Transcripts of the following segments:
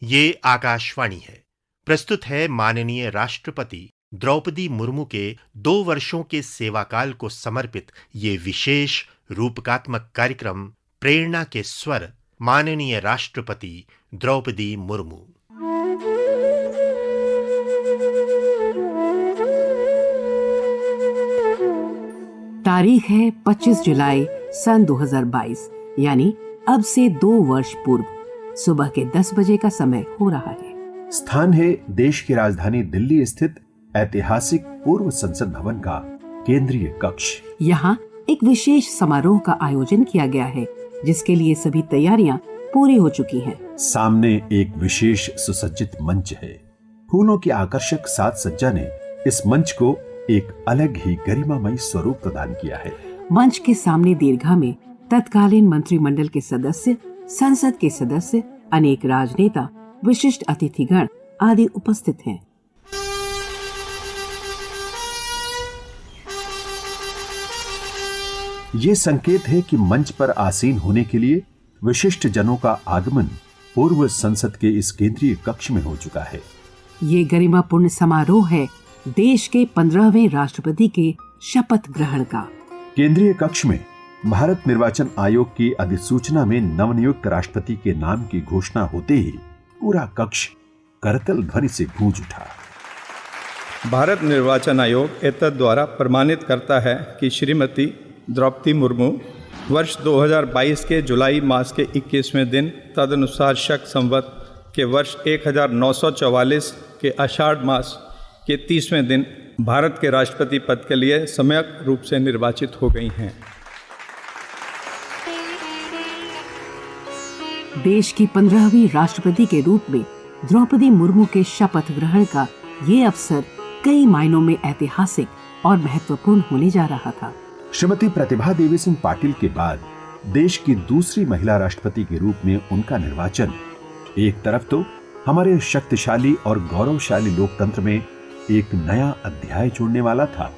ये आकाशवाणी है। प्रस्तुत है माननीय राष्ट्रपति द्रौपदी मुर्मू के 2 वर्षों के सेवाकाल को समर्पित ये विशेष रूपकात्मक कार्यक्रम प्रेरणा के स्वर, माननीय राष्ट्रपति द्रौपदी मुर्मू। तारीख है 25 जुलाई सन 2022, यानी अब से 2 वर्ष पूर्व सुबह के 10 बजे का समय हो रहा है। स्थान है देश की राजधानी दिल्ली स्थित ऐतिहासिक पूर्व संसद भवन का केंद्रीय कक्ष। यहाँ एक विशेष समारोह का आयोजन किया गया है, जिसके लिए सभी तैयारियां पूरी हो चुकी हैं। सामने एक विशेष सुसज्जित मंच है। फूलों की आकर्षक साज सज्जा ने इस मंच को एक अलग ही गरिमामयी स्वरूप प्रदान किया है। मंच के सामने दीर्घा में तत्कालीन मंत्रिमंडल के सदस्य, संसद के सदस्य, अनेक राजनेता, विशिष्ट अतिथिगण आदि उपस्थित हैं। ये संकेत है कि मंच पर आसीन होने के लिए विशिष्ट जनों का आगमन पूर्व संसद के इस केंद्रीय कक्ष में हो चुका है। ये गरिमापूर्ण समारोह है देश के 15वें राष्ट्रपति के शपथ ग्रहण का। केंद्रीय कक्ष में भारत निर्वाचन आयोग की अधिसूचना में नवनियुक्त राष्ट्रपति के नाम की घोषणा होते ही पूरा कक्ष करतल ध्वनि से गूंज उठा। भारत निर्वाचन आयोग एतद द्वारा प्रमाणित करता है कि श्रीमती द्रौपदी मुर्मू वर्ष 2022 के जुलाई मास के 21वें दिन तदनुसार शक संवत के वर्ष 1944 के आषाढ़ मास के 30वें दिन भारत के राष्ट्रपति पद के लिए सम्यक रूप से निर्वाचित हो गई हैं। देश की 15वीं राष्ट्रपति के रूप में द्रौपदी मुर्मू के शपथ ग्रहण का ये अवसर कई मायनों में ऐतिहासिक और महत्वपूर्ण होने जा रहा था। श्रीमती प्रतिभा देवी सिंह पाटिल के बाद देश की दूसरी महिला राष्ट्रपति के रूप में उनका निर्वाचन एक तरफ तो हमारे शक्तिशाली और गौरवशाली लोकतंत्र में एक नया अध्याय जोड़ने वाला था,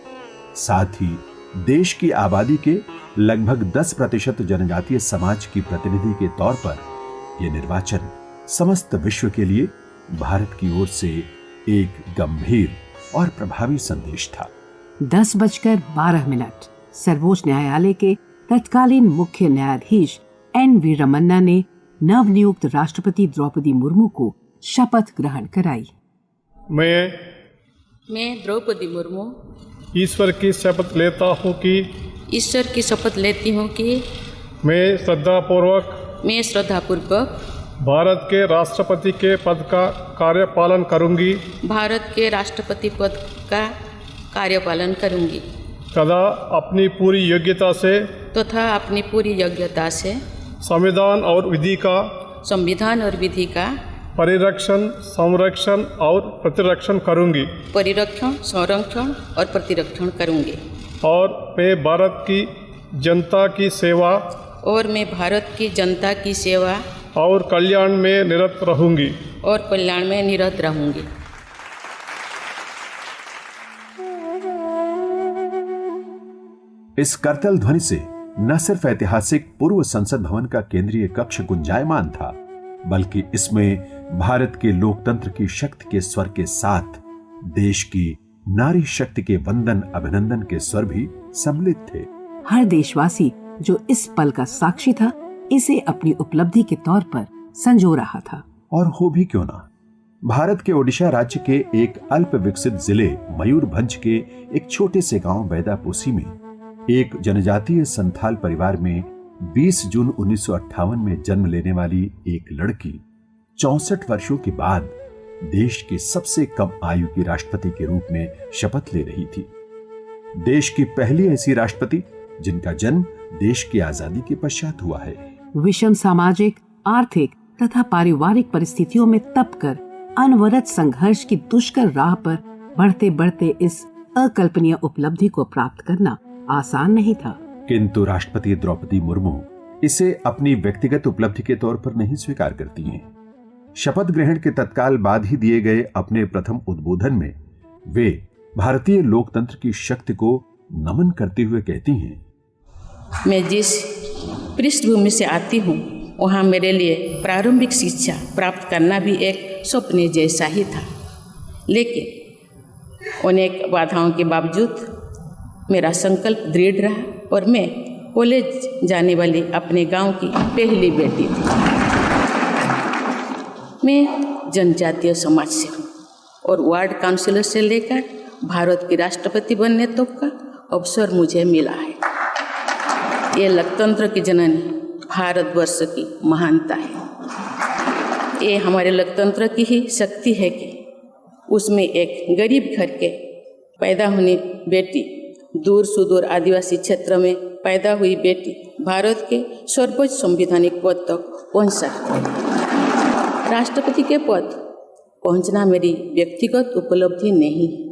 साथ ही देश की आबादी के लगभग 10% जनजातीय समाज की प्रतिनिधि के तौर पर यह निर्वाचन समस्त विश्व के लिए भारत की ओर से एक गंभीर और प्रभावी संदेश था। 10:12 सर्वोच्च न्यायालय के तत्कालीन मुख्य न्यायाधीश N.V. रमन्ना ने नवनियुक्त राष्ट्रपति द्रौपदी मुर्मू को शपथ ग्रहण कराई। मैं द्रौपदी मुर्मू ईश्वर की शपथ लेता हूँ कि मैं श्रद्धापूर्वक भारत के राष्ट्रपति के पद का कार्यपालन करूंगी तथा अपनी पूरी योग्यता से संविधान और विधि का परिरक्षण, संरक्षण और प्रतिरक्षण करूंगी और मैं भारत की जनता की सेवा और कल्याण में निरत रहूंगी। इस करतल ध्वनि से न सिर्फ ऐतिहासिक पूर्व संसद भवन का केंद्रीय कक्ष गुंजायमान था, बल्कि इसमें भारत के लोकतंत्र की शक्ति के स्वर के साथ देश की नारी शक्ति के वंदन अभिनंदन के स्वर भी सम्मिलित थे। हर देशवासी जो इस पल का साक्षी था, इसे अपनी उपलब्धि के तौर पर संजो रहा था। और हो भी क्यों ना, भारत के ओडिशा राज्य के एक अल्प विकसित जिले मयूरभंज के एक छोटे से गांव बैदापोसी में एक जनजातीय संथाल परिवार में 20 जून 1958 में जन्म लेने वाली एक लड़की 64 वर्षों के बाद देश की सबसे कम आयु की राष्ट्रपति के रूप में शपथ ले रही थी। देश की पहली ऐसी राष्ट्रपति जिनका जन्म देश की आजादी के पश्चात हुआ है। विषम सामाजिक, आर्थिक तथा पारिवारिक परिस्थितियों में तपकर अनवरत संघर्ष की दुष्कर राह पर बढ़ते बढ़ते इस अकल्पनीय उपलब्धि को प्राप्त करना आसान नहीं था। किंतु राष्ट्रपति द्रौपदी मुर्मू इसे अपनी व्यक्तिगत उपलब्धि के तौर पर नहीं स्वीकार करती हैं। शपथ ग्रहण के तत्काल बाद ही दिए गए अपने प्रथम उद्बोधन में वे भारतीय लोकतंत्र की शक्ति को नमन करते हुए कहती हैं, मैं जिस पृष्ठभूमि से आती हूँ वहाँ मेरे लिए प्रारंभिक शिक्षा प्राप्त करना भी एक सपने जैसा ही था। लेकिन अनेक बाधाओं के बावजूद मेरा संकल्प दृढ़ रहा और मैं कॉलेज जाने वाली अपने गांव की पहली बेटी थी। मैं जनजातीय समाज से हूँ और वार्ड काउंसिलर से लेकर भारत के राष्ट्रपति बनने तक का अवसर मुझे मिला है। ये लोकतंत्र की जननी भारतवर्ष की महानता है। ये हमारे लोकतंत्र की ही शक्ति है कि उसमें एक गरीब घर के पैदा होने बेटी, दूर सुदूर आदिवासी क्षेत्र में पैदा हुई बेटी भारत के सर्वोच्च संवैधानिक पद तक पहुंच सकती है। राष्ट्रपति के पद पहुंचना मेरी व्यक्तिगत उपलब्धि नहीं है,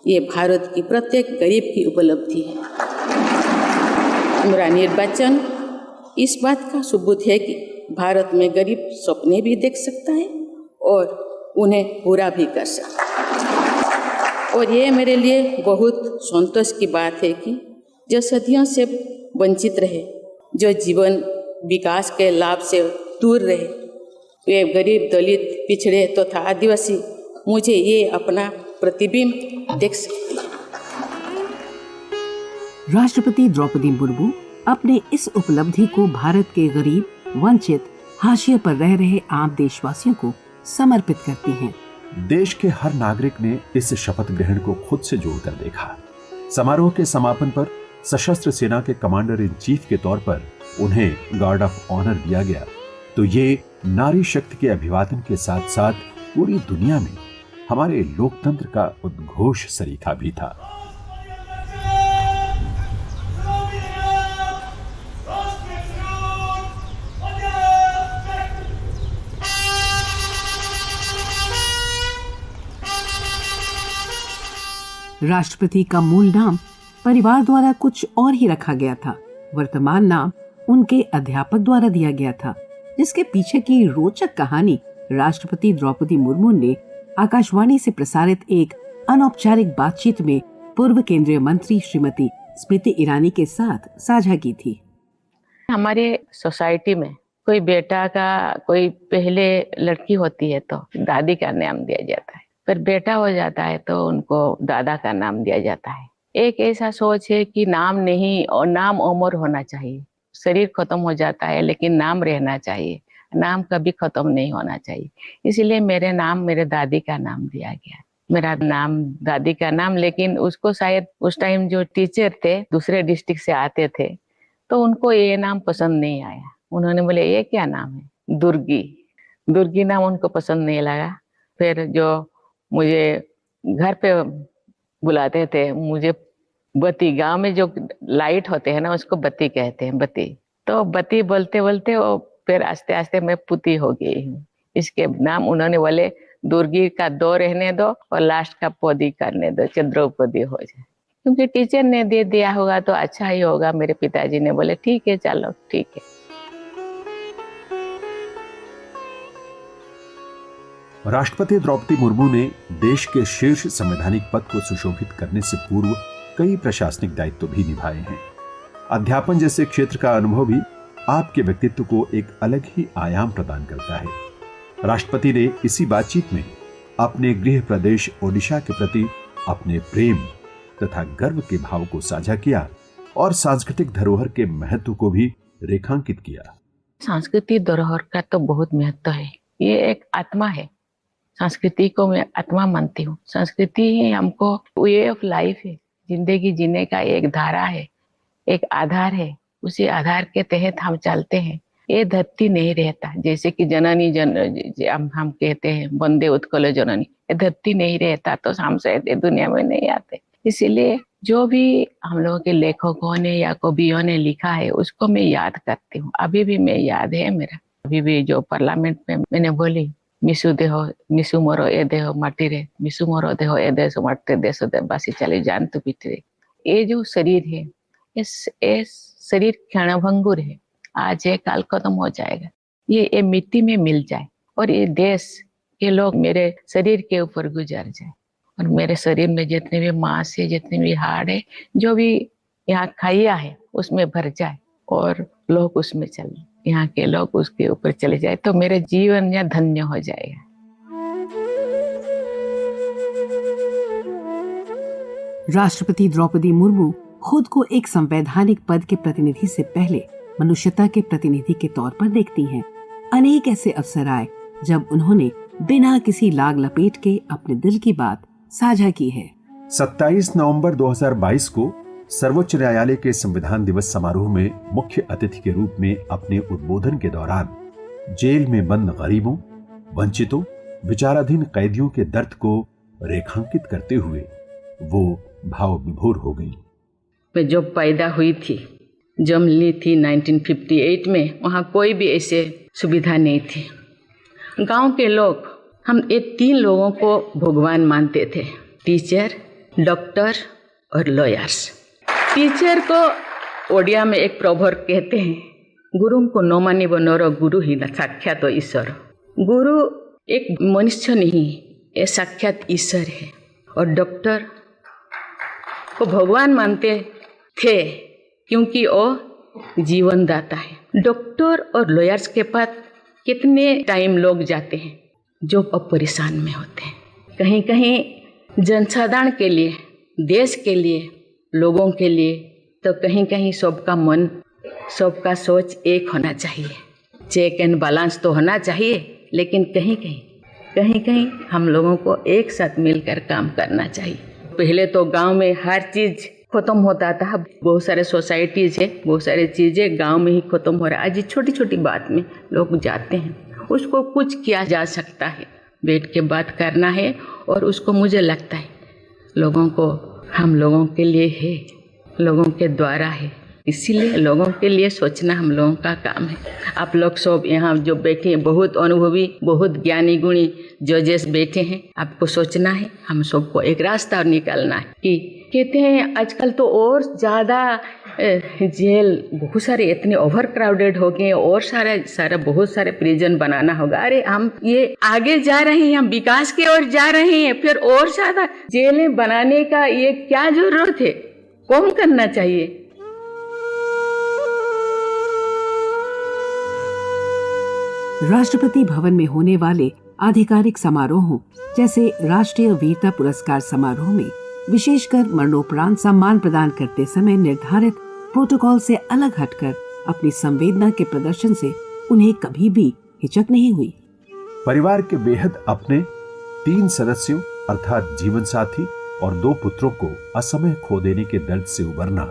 ये भारत की प्रत्येक गरीब की उपलब्धि है। मेरा निर्वाचन इस बात का सबूत है कि भारत में गरीब सपने भी देख सकता है और उन्हें पूरा भी कर सकता है। और ये मेरे लिए बहुत संतोष की बात है कि जो सदियों से वंचित रहे, जो जीवन विकास के लाभ से दूर रहे, वे गरीब, दलित, पिछड़े तथा आदिवासी मुझे ये अपना प्रतिबिंब देख सकते हैं। राष्ट्रपति द्रौपदी मुर्मू अपने इस उपलब्धि को भारत के गरीब, वंचित, हाशिए पर रह रहे आम देशवासियों को समर्पित करती हैं। देश के हर नागरिक ने इस शपथ ग्रहण को खुद से जोड़कर देखा। समारोह के समापन पर सशस्त्र सेना के कमांडर इन चीफ के तौर पर उन्हें गार्ड ऑफ ऑनर दिया गया, तो ये नारी शक्ति के अभिवादन के साथ साथ पूरी दुनिया में हमारे लोकतंत्र का उद्घोष सरीखा भी था। राष्ट्रपति का मूल नाम परिवार द्वारा कुछ और ही रखा गया था। वर्तमान नाम उनके अध्यापक द्वारा दिया गया था, जिसके पीछे की रोचक कहानी राष्ट्रपति द्रौपदी मुर्मू ने आकाशवाणी से प्रसारित एक अनौपचारिक बातचीत में पूर्व केंद्रीय मंत्री श्रीमती स्मृति ईरानी के साथ साझा की थी। हमारे सोसाइटी में कोई बेटा का कोई पहले लड़की होती है तो दादी का नाम दिया जाता है, फिर बेटा हो जाता है तो उनको दादा का नाम दिया जाता है। एक ऐसा सोच है कि नाम नहीं और नाम अमर होना चाहिए। शरीर खत्म हो जाता है लेकिन नाम रहना चाहिए, नाम कभी खत्म नहीं होना चाहिए। इसलिए मेरे नाम मेरे दादी का नाम दिया गया। मेरा नाम दादी का नाम, लेकिन उसको शायद उस टाइम जो टीचर थे दूसरे डिस्ट्रिक्ट से आते थे तो उनको ये नाम पसंद नहीं आया। उन्होंने बोले ये क्या नाम है, दुर्गी नाम उनको पसंद नहीं लगा। फिर जो मुझे घर पे बुलाते थे, मुझे बत्ती, गांव में जो लाइट होते हैं ना उसको बत्ती कहते हैं, बत्ती। तो बत्ती बोलते बोलते वो फिर आस्ते आस्ते मैं पुती हो गई हूँ। इसके नाम उन्होंने बोले दुर्गी का दो रहने दो और लास्ट का पोदी करने दो, द्रौपदी हो जाए। क्योंकि टीचर ने दे दिया होगा तो अच्छा ही होगा। मेरे पिताजी ने बोले ठीक है, चलो ठीक है। राष्ट्रपति द्रौपदी मुर्मू ने देश के शीर्ष संवैधानिक पद को सुशोभित करने से पूर्व कई प्रशासनिक दायित्व भी निभाए हैं। अध्यापन जैसे क्षेत्र का अनुभव भी आपके व्यक्तित्व को एक अलग ही आयाम प्रदान करता है। राष्ट्रपति ने इसी बातचीत में अपने गृह प्रदेश ओडिशा के प्रति अपने प्रेम तथा गर्व के भाव को साझा किया और सांस्कृतिक धरोहर के महत्व को भी रेखांकित किया। सांस्कृतिक धरोहर का तो बहुत महत्व है। ये एक आत्मा है। संस्कृति को मैं आत्मा मानती हूँ। संस्कृति ही हमको वे ऑफ लाइफ है, जिंदगी जीने का एक धारा है, एक आधार है। उसी आधार के तहत हम चलते हैं। ये धरती नहीं रहता, जैसे कि जननी हम कहते हैं वंदे उत्कल जननी, ये धरती नहीं रहता तो हम शायद दुनिया में नहीं आते। इसीलिए जो भी हम लोगों के लेखकों ने या कवियों ने लिखा है उसको मैं याद करती हूँ। अभी भी मैं याद है मेरा। अभी भी जो पार्लियामेंट में मैंने बोली मिसु देहो मिसु मोरो ए देहो माटी रे, मिसु मोरो देहो ए देश माटी देश दे बासी चले जान तो पीटे। ये जो शरीर है, इस शरीर क्षणभंगुर है। आज ये काल खत्म हो जाएगा। ये मिट्टी में मिल जाए और ये देश के लोग मेरे शरीर के ऊपर गुजर जाए और मेरे शरीर में जितने भी मांस है, जितने भी हाड़ है, जो भी यहाँ खाइया है उसमें भर जाए और लोग उसमें चले। यहाँ के लोग उसके ऊपर चले जाए तो मेरा जीवन या धन्य हो जाएगा। राष्ट्रपति द्रौपदी मुर्मू खुद को एक संवैधानिक पद के प्रतिनिधि से पहले मनुष्यता के प्रतिनिधि के तौर पर देखती हैं। अनेक ऐसे अवसर आए जब उन्होंने बिना किसी लाग लपेट के अपने दिल की बात साझा की है। 27 नवंबर 2022 को सर्वोच्च न्यायालय के संविधान दिवस समारोह में मुख्य अतिथि के रूप में अपने उद्बोधन के दौरान जेल में बंद गरीबों, वंचितों, विचाराधीन कैदियों के दर्द को रेखांकित करते हुए वो भाव विभोर हो गई। मैं जब पैदा हुई थी, जन्म ली थी 1958 में, वहाँ कोई भी ऐसे सुविधा नहीं थी। गांव के लोग हम ये 3 लोगों को भगवान मानते थे, टीचर, डॉक्टर और लॉयर्स। टीचर को ओडिया में एक प्रोवर्ब कहते हैं, गुरु को न मानिब नर गुरु ही न साक्षात ईश्वर। गुरु एक मनुष्य नहीं, ये साक्षात ईश्वर है। और डॉक्टर को भगवान मानते थे क्योंकि वो जीवन दाता है। डॉक्टर और लॉयर्स के पास कितने टाइम लोग जाते हैं जो अब परेशान में होते हैं। कहीं कहीं जनसाधारण के लिए, देश के लिए, लोगों के लिए, तो कहीं कहीं सबका मन, सबका सोच एक होना चाहिए। चेक एंड बैलेंस तो होना चाहिए, लेकिन कहीं कहीं हम लोगों को एक साथ मिलकर काम करना चाहिए। पहले तो गांव में हर चीज़ खत्म होता था, बहुत सारे सोसाइटीज़ है, बहुत सारी चीज़ें गांव में ही खत्म हो रहा है। आज छोटी छोटी बात में लोग जाते हैं, उसको कुछ किया जा सकता है, बैठ के बात करना है। और उसको मुझे लगता है लोगों को, हम लोगों के लिए है, लोगों के द्वारा है, इसीलिए लोगों के लिए सोचना हम लोगों का काम है। आप लोग सब यहाँ जो बैठे हैं, बहुत अनुभवी, बहुत ज्ञानी गुणी जजेस बैठे हैं, आपको सोचना है, हम सबको एक रास्ता निकालना है। कि कहते हैं आजकल तो और ज़्यादा जेल बहुत सारे इतने ओवर क्राउडेड हो गए, और सारा बहुत सारे प्रिजन बनाना होगा। अरे हम ये आगे जा रहे हैं, हम विकास की ओर जा रहे हैं, फिर और ज़्यादा जेलें बनाने का ये क्या जरूरत है? कम करना चाहिए। राष्ट्रपति भवन में होने वाले आधिकारिक समारोहों जैसे राष्ट्रीय वीरता पुरस्कार समारोह में विशेषकर मरणोपरांत सम्मान प्रदान करते समय निर्धारित प्रोटोकॉल से अलग हटकर अपनी संवेदना के प्रदर्शन से उन्हें कभी भी हिचक नहीं हुई। परिवार के बेहद अपने 3 सदस्यों अर्थात जीवन साथी और 2 पुत्रों को असमय खो देने के दर्द से उबरना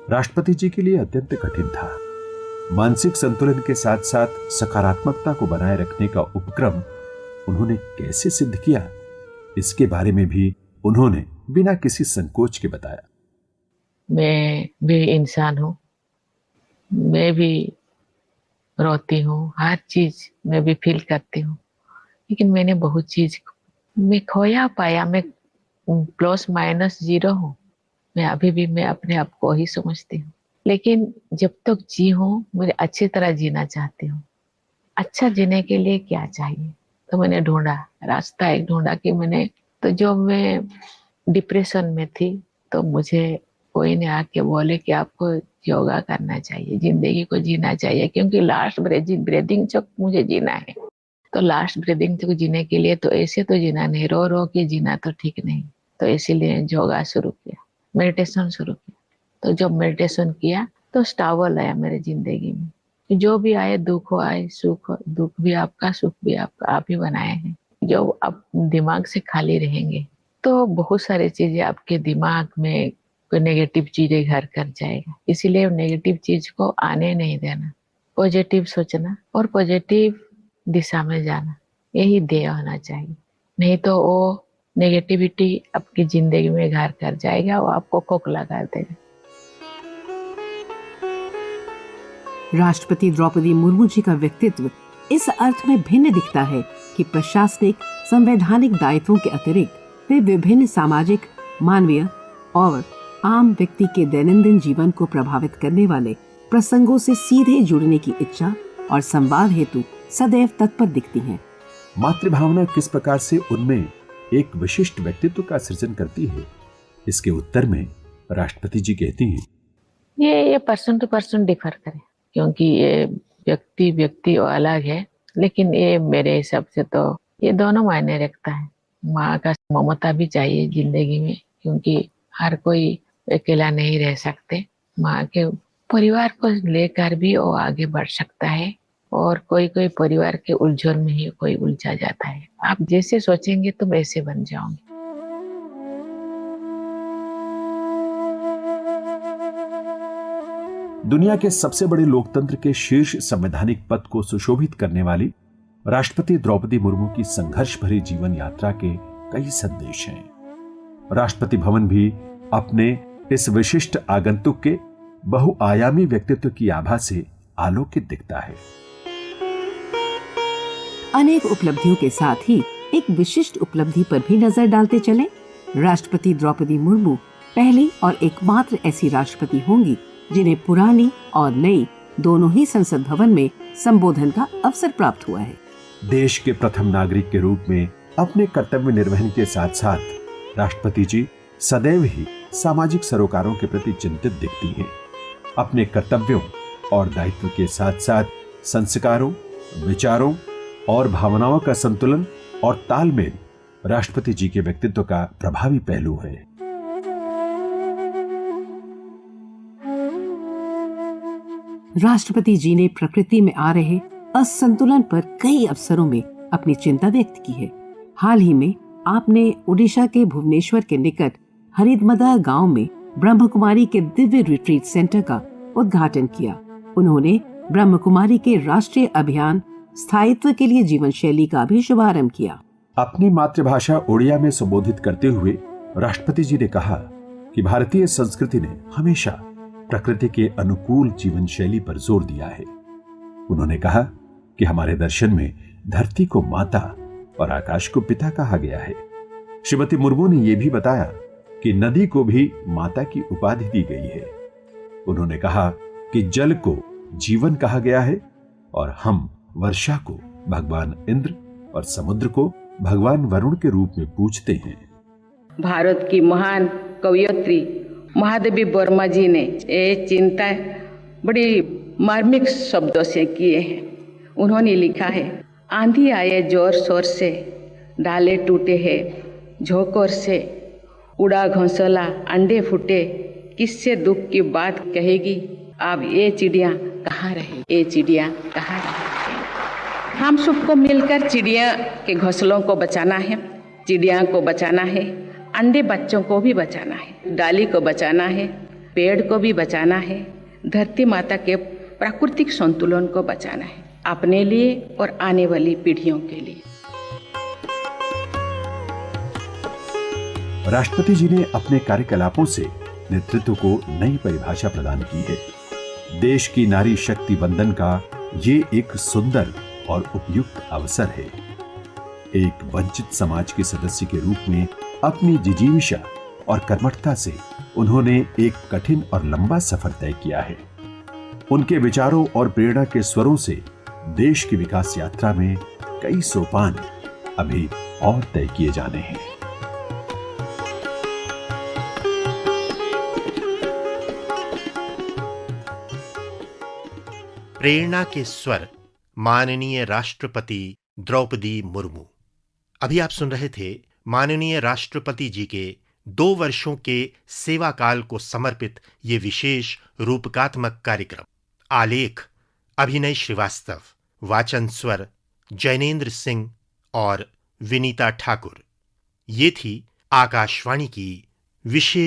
राष्ट्रपति जी के लिए अत्यंत कठिन था। मानसिक संतुलन के साथ साथ सकारात्मकता को बनाए रखने का उपक्रम उन्होंने कैसे सिद्ध किया, इसके बारे में भी उन्होंने बिना किसी संकोच के बताया। मैं भी इंसान हूँ, मैं भी रोती हूँ, हर चीज मैं भी फील करती हूँ, लेकिन मैंने बहुत चीज मैं खोया पाया। मैं ±0 हूँ। मैं अभी भी मैं अपने आप को ही समझती हूँ, लेकिन जब तक जी हूँ मुझे अच्छी तरह जीना चाहती हूँ। अच्छा जीने के लिए क्या चाहिए, तो मैंने ढूंढा रास्ता, एक ढूंढा कि मैंने तो जो मैं डिप्रेशन में थी तो मुझे कोई ने आके बोले कि आपको योगा करना चाहिए, जिंदगी को जीना चाहिए, क्योंकि लास्ट ब्रीदिंग तक मुझे जीना है। तो लास्ट ब्रीदिंग तक जीने के लिए तो ऐसे तो जीना नहीं, रो रो के जीना तो ठीक नहीं। तो इसीलिए योगा शुरू किया, मेडिटेशन शुरू किया। तो जब मेडिटेशन किया तो स्टावल आया मेरे जिंदगी में। जो भी आए, दुख हो आए, सुख हो, दुख भी आपका, सुख भी आपका, आप ही बनाए हैं। जो आप दिमाग से खाली रहेंगे तो बहुत सारी चीजें आपके दिमाग में कोई नेगेटिव चीजें घर कर जाएगा। इसीलिए नेगेटिव चीज को आने नहीं देना, पॉजिटिव सोचना और पॉजिटिव दिशा में जाना, यही ध्येय होना चाहिए। नहीं तो वो नेगेटिविटी आपकी जिंदगी में घर कर जाएगा, वो आपको खोखला कर देगा। राष्ट्रपति द्रौपदी मुर्मू जी का व्यक्तित्व इस अर्थ में भिन्न दिखता है कि प्रशासनिक संवैधानिक दायित्वों के अतिरिक्त वे विभिन्न सामाजिक, मानवीय और आम व्यक्ति के दैनंदिन जीवन को प्रभावित करने वाले प्रसंगों से सीधे जुड़ने की इच्छा और संवाद हेतु सदैव तत्पर दिखती हैं। मातृभावना किस प्रकार से उनमें एक विशिष्ट व्यक्तित्व का सृजन करती है, इसके उत्तर में राष्ट्रपति जी कहती हैं, ये पर्सन टू पर्सन डिफर करे, क्योंकि ये व्यक्ति व्यक्ति अलग है, लेकिन ये मेरे हिसाब से तो ये दोनों मायने रखता है। माँ का ममता भी चाहिए जिंदगी में, क्योंकि हर कोई अकेला नहीं रह सकते। माँ के परिवार को लेकर भी वो आगे बढ़ सकता है, और कोई कोई परिवार के उलझन में ही कोई उलझा जाता है। आप जैसे सोचेंगे तुम ऐसे बन जाओगे। दुनिया के सबसे बड़े लोकतंत्र के शीर्ष संवैधानिक पद को सुशोभित करने वाली राष्ट्रपति द्रौपदी मुर्मू की संघर्ष भरी जीवन यात्रा के कई संदेश हैं। राष्ट्रपति भवन भी अपने इस विशिष्ट आगंतुक के बहुआयामी व्यक्तित्व की आभा से आलोकित दिखता है। अनेक उपलब्धियों के साथ ही एक विशिष्ट उपलब्धि पर भी नजर डालते चलें। राष्ट्रपति द्रौपदी मुर्मू पहली और एकमात्र ऐसी राष्ट्रपति होंगी जिन्हें पुरानी और नई दोनों ही संसद भवन में संबोधन का अवसर प्राप्त हुआ है। देश के प्रथम नागरिक के रूप में अपने कर्तव्य निर्वहन के साथ साथ राष्ट्रपति जी सदैव ही सामाजिक सरोकारों के प्रति चिंतित दिखती हैं। अपने कर्तव्यों और दायित्व के साथ साथ संस्कारों, विचारों और भावनाओं का संतुलन और तालमेल राष्ट्रपति जी के व्यक्तित्व का प्रभावी पहलू है। राष्ट्रपति जी ने प्रकृति में आ रहे असंतुलन पर कई अवसरों में अपनी चिंता व्यक्त की है। हाल ही में आपने उड़ीसा के भुवनेश्वर के निकट हरिदमदा गांव में ब्रह्म कुमारी के दिव्य रिट्रीट सेंटर का उद्घाटन किया। उन्होंने ब्रह्म कुमारी के राष्ट्रीय अभियान स्थायित्व के लिए जीवन शैली का भी शुभारंभ किया। अपनी मातृभाषा ओडिया में संबोधित करते हुए राष्ट्रपति जी ने कहा कि भारतीय संस्कृति ने हमेशा प्रकृति के अनुकूल जीवन शैली पर जोर दिया है। उन्होंने कहा कि हमारे दर्शन में धरती को माता और आकाश को पिता कहा गया है। श्रीमती मुर्मू ने यह भी बताया कि नदी को भी माता की उपाधि दी गई है। उन्होंने कहा कि जल को जीवन कहा गया है और हम वर्षा को भगवान इंद्र और समुद्र को भगवान वरुण के रूप में पूजते हैं। भारत की महान कवयित्री महादेवी वर्मा जी ने ये चिंता बड़ी मार्मिक शब्दों से किए हैं। उन्होंने लिखा है, आंधी आए जोर शोर से, डाले टूटे हैं झोंकोर से, उड़ा घोंसला अंडे फूटे, किससे दुख की बात कहेगी, अब ये चिड़िया कहाँ रहे, ये चिड़िया कहाँ रहे। हम सबको मिलकर चिड़िया के घोंसलों को बचाना है, चिड़िया को बचाना है, अंडे बच्चों को भी बचाना है, डाली को बचाना है, पेड़ को भी बचाना है, धरती माता के प्राकृतिक संतुलन को बचाना है, अपने लिए और आने वाली पीढ़ियों के लिए। राष्ट्रपति जी ने अपने कार्यकलापों से नेतृत्व को नई परिभाषा प्रदान की है। देश की नारी शक्ति वंदन का ये एक सुंदर और उपयुक्त अवसर है। एक वंचित समाज के सदस्य के रूप में अपनी जिजीविषा और कर्मठता से उन्होंने एक कठिन और लंबा सफर तय किया है। उनके विचारों और प्रेरणा के स्वरों से देश की विकास यात्रा में कई सोपान अभी और तय किए जाने हैं। प्रेरणा के स्वर माननीय राष्ट्रपति द्रौपदी मुर्मू। अभी आप सुन रहे थे माननीय राष्ट्रपति जी के 2 वर्षों के सेवा काल को समर्पित ये विशेष रूपकात्मक कार्यक्रम। आलेख अभिनय श्रीवास्तव, वाचन स्वर जैनेन्द्र सिंह और विनीता ठाकुर। ये थी आकाशवाणी की विशेष